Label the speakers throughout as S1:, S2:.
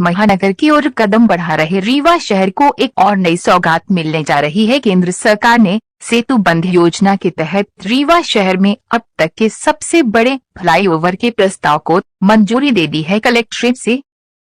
S1: भारत महानगर की ओर कदम बढ़ा रहे रीवा शहर को एक और नई सौगात मिलने जा रही है। केंद्र सरकार ने सेतु बंध योजना के तहत रीवा शहर में अब तक के सबसे बड़े फ्लाईओवर के प्रस्ताव को मंजूरी दे दी है। कलेक्ट्रेट से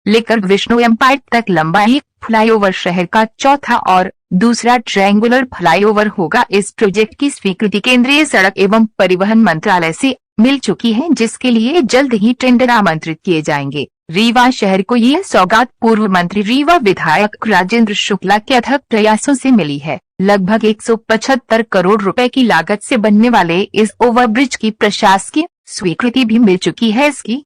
S1: लेकर विष्णु एम्पायर तक लंबा एक फ्लाईओवर शहर का चौथा और दूसरा ट्रायंगुलर फ्लाईओवर होगा। इस प्रोजेक्ट की स्वीकृति केंद्रीय सड़क एवं परिवहन मंत्रालय से मिल चुकी है, जिसके लिए जल्द ही टेंडर आमंत्रित किए जाएंगे। रीवा शहर को यह सौगात पूर्व मंत्री रीवा विधायक राजेंद्र शुक्ला के अथक प्रयासों से मिली है। लगभग 175 करोड़ रुपए की लागत से बनने वाले इस ओवरब्रिज की प्रशासकीय स्वीकृति भी मिल चुकी है। इसकी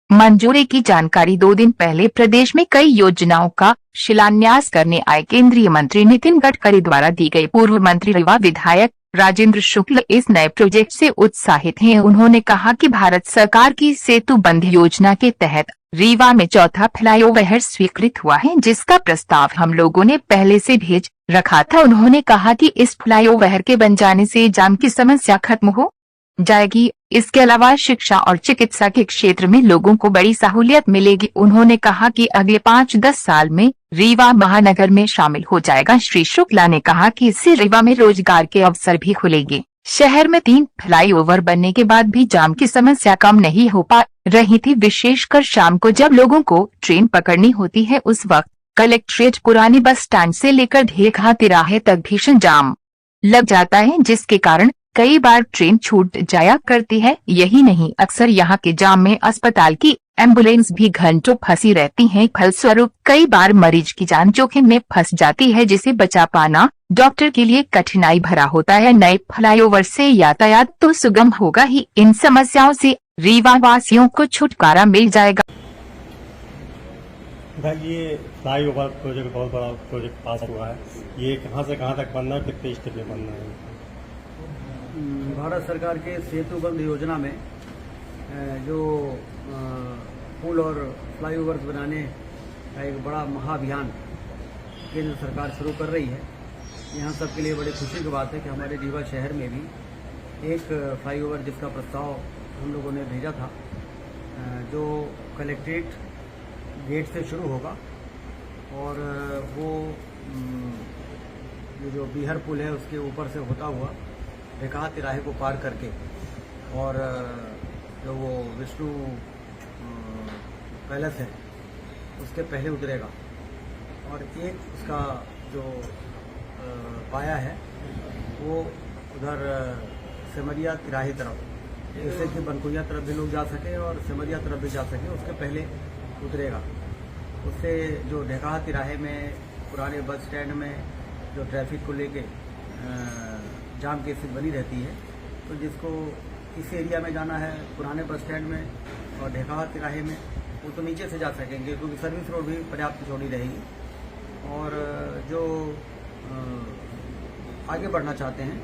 S1: मंजूरी की जानकारी 2 दिन पहले प्रदेश में कई योजनाओं का शिलान्यास करने आए केंद्रीय मंत्री नितिन गडकरी द्वारा दी गई। पूर्व मंत्री रीवा विधायक राजेंद्र शुक्ल इस नए प्रोजेक्ट से उत्साहित हैं। उन्होंने कहा कि भारत सरकार की सेतु बंध योजना के तहत रीवा में चौथा फ्लाईओवर स्वीकृत हुआ है, जिसका प्रस्ताव हम लोगों ने पहले से भेज रखा था। उन्होंने कहा कि इस फ्लाईओवर के बन जाने से जाम की समस्या खत्म हो जाएगी। इसके अलावा शिक्षा और चिकित्सा के क्षेत्र में लोगों को बड़ी सहूलियत मिलेगी। उन्होंने कहा कि अगले 5-10 साल में रीवा महानगर में शामिल हो जाएगा। श्री शुक्ला ने कहा कि इससे रीवा में रोजगार के अवसर भी खुलेंगे। शहर में 3 फ्लाईओवर बनने के बाद भी जाम की समस्या कम नहीं हो पा रही थी, विशेषकर शाम को जब लोगों को ट्रेन पकड़नी होती है। उस वक्त कलेक्ट्रेट पुरानी बस स्टैंड से लेकर ढेखा तिराहे तक भीषण जाम लग जाता है, जिसके कारण कई बार ट्रेन छूट जाया करती है। यही नहीं, अक्सर यहाँ के जाम में अस्पताल की एम्बुलेंस भी घंटों फंसी रहती हैं। फलस्वरूप कई बार मरीज की जान जोखिम में फंस जाती है, जिसे बचा पाना डॉक्टर के लिए कठिनाई भरा होता है। नए फ्लाईओवर से यातायात तो सुगम होगा ही, इन समस्याओं से रीवा वासियों को छुटकारा मिल जाएगा।
S2: ये फ्लाईओवर प्रोजेक्ट बहुत बड़ा प्रोजेक्ट पास हुआ है। ये कहाँ से कहाँ तक बनना है, कितने स्टेप में बनना है?
S3: भारत सरकार के सेतु बंध योजना में जो पुल और फ्लाईओवर्स बनाने का एक बड़ा महाअभियान केंद्र सरकार शुरू कर रही है। यहाँ सबके लिए बड़ी खुशी की बात है कि हमारे रीवा शहर में भी एक फ्लाईओवर जिसका प्रस्ताव हम लोगों ने भेजा था, जो कलेक्ट्रेट गेट से शुरू होगा और वो जो बीहर पुल है उसके ऊपर से होता हुआ ढेखा तिराहे को पार करके और जो वो विष्णु पैलेस है उसके पहले उतरेगा और एक उसका जो पाया है वो उधर सिमरिया तिराहे तरफ, जिससे कि बनकुइया तरफ भी लोग जा सके और सिमरिया तरफ भी जा सके, उसके पहले उतरेगा। उससे जो ढेखा तिराहे में पुराने बस स्टैंड में जो ट्रैफिक को लेके जाम की स्थिति बनी रहती है, तो जिसको इस एरिया में जाना है पुराने बस स्टैंड में और ढेखा तिराहे में, वो तो नीचे से जा सकेंगे क्योंकि सर्विस रोड भी पर्याप्त चौड़ी रहेगी। और जो आगे बढ़ना चाहते हैं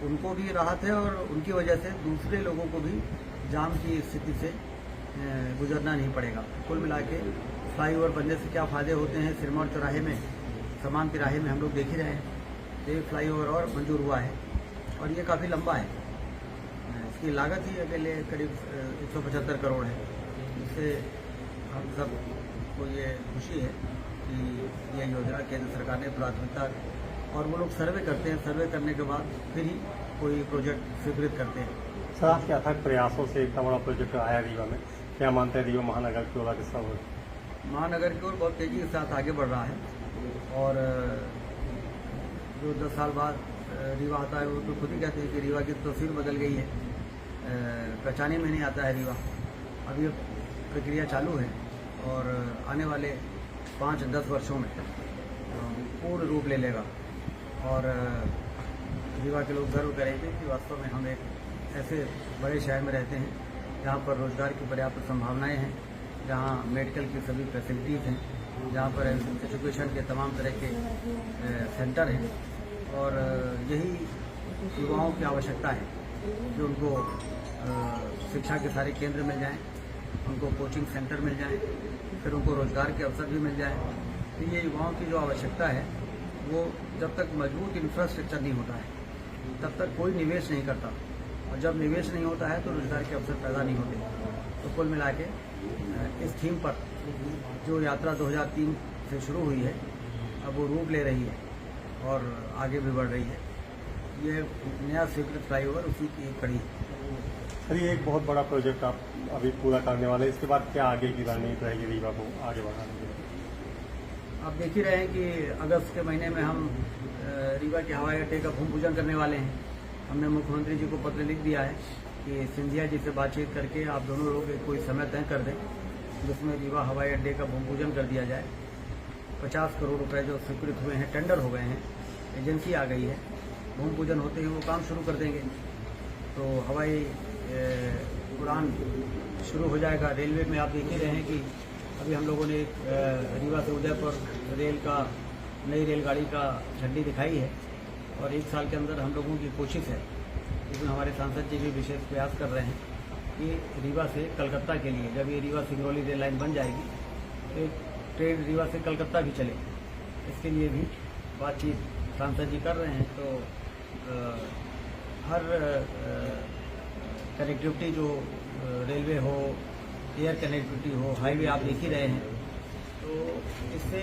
S3: उनको भी राहत है और उनकी वजह से दूसरे लोगों को भी जाम की स्थिति से गुजरना नहीं पड़ेगा। कुल मिला के फ्लाईओवर बनने से क्या फ़ायदे होते हैं, सिरमौर चौराहे में, समान तिराहे में हम लोग देख ही रहे हैं। एक फ्लाईओवर और मंजूर हुआ है और ये काफ़ी लंबा है। इसकी लागत ही अकेले करीब 175 करोड़ है। इससे हम सब को ये खुशी है कि यह योजना केंद्र सरकार ने प्राथमिकता, और वो लोग सर्वे करते हैं, सर्वे करने के बाद फिर ही कोई प्रोजेक्ट स्वीकृत करते हैं।
S2: सर, आपके अथक प्रयासों से इतना बड़ा प्रोजेक्ट आया रीवा में, क्या मानते हैं रीवा महानगर की ओर किस तरह?
S3: महानगर की ओर बहुत तेज़ी के साथ आगे बढ़ रहा है और जो 10 साल बाद रीवा आता है वो तो खुद ही कहते हैं कि रीवा की तस्वीर बदल गई है, पहचाने में नहीं आता है रीवा। अभी प्रक्रिया चालू है और आने वाले 5-10 वर्षों में पूर्ण रूप ले लेगा और रीवा के लोग गर्व करेंगे कि वास्तव में हम एक ऐसे बड़े शहर में रहते हैं जहाँ पर रोजगार की पर्याप्त संभावनाएं हैं, जहाँ मेडिकल की सभी फैसिलिटीज़ हैं, जहाँ पर एजुकेशन के तमाम तरह के सेंटर हैं और यही युवाओं की आवश्यकता है कि उनको शिक्षा के सारे केंद्र मिल जाएं, उनको कोचिंग सेंटर मिल जाएं, फिर उनको रोजगार के अवसर भी मिल जाएं। तो ये युवाओं की जो आवश्यकता है वो जब तक मजबूत इंफ्रास्ट्रक्चर नहीं होता है तब तक कोई निवेश नहीं करता, और जब निवेश नहीं होता है तो रोजगार के अवसर पैदा नहीं होते। तो कुल मिला के इस थीम पर जो यात्रा 2003 से शुरू हुई है अब वो रूप ले रही है और आगे भी बढ़ रही है। ये नया स्वीकृत फ्लाईओवर उसी की एक कड़ी है।
S2: सर ये एक बहुत बड़ा प्रोजेक्ट आप अभी पूरा करने वाले हैं, इसके बाद क्या आगे की रणनीति रहेगी रीवा को आगे बढ़ाने के लिए?
S3: आप देख ही रहे हैं कि अगस्त के महीने में हम रीवा के हवाई अड्डे का भूमि पूजन करने वाले हैं। हमने मुख्यमंत्री जी को पत्र लिख दिया है कि सिंधिया जी से बातचीत करके आप दोनों लोग कोई समय तय कर दें जिसमें रीवा हवाई अड्डे का भूमि पूजन कर दिया जाए। 50 करोड़ रुपए जो स्वीकृत हुए हैं, टेंडर हो गए हैं, एजेंसी आ गई है, भूमि पूजन होते ही वो काम शुरू कर देंगे तो हवाई उड़ान शुरू हो जाएगा। रेलवे में आप देख ही रहे हैं कि अभी हम लोगों ने रीवा से उदयपुर रेल का नई रेलगाड़ी का झंडी दिखाई है और 1 साल के अंदर हम लोगों की कोशिश है, इसमें हमारे सांसद जी भी विशेष प्रयास कर रहे हैं कि रीवा से कलकत्ता के लिए जब ये रीवा सिंगरौली रेल लाइन बन जाएगी तो एक ट्रेन रीवा से कलकत्ता भी चले, इसके लिए भी बातचीत सांसद जी कर रहे हैं। तो हर कनेक्टिविटी जो रेलवे हो, एयर कनेक्टिविटी हो, हाईवे आप देख ही रहे हैं, तो इससे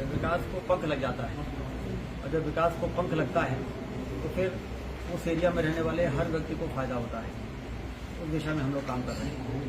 S3: विकास को पंख लग जाता है और जब विकास को पंख लगता है तो फिर उस एरिया में रहने वाले हर व्यक्ति को फायदा होता है। उस दिशा में हम लोग काम कर रहे हैं।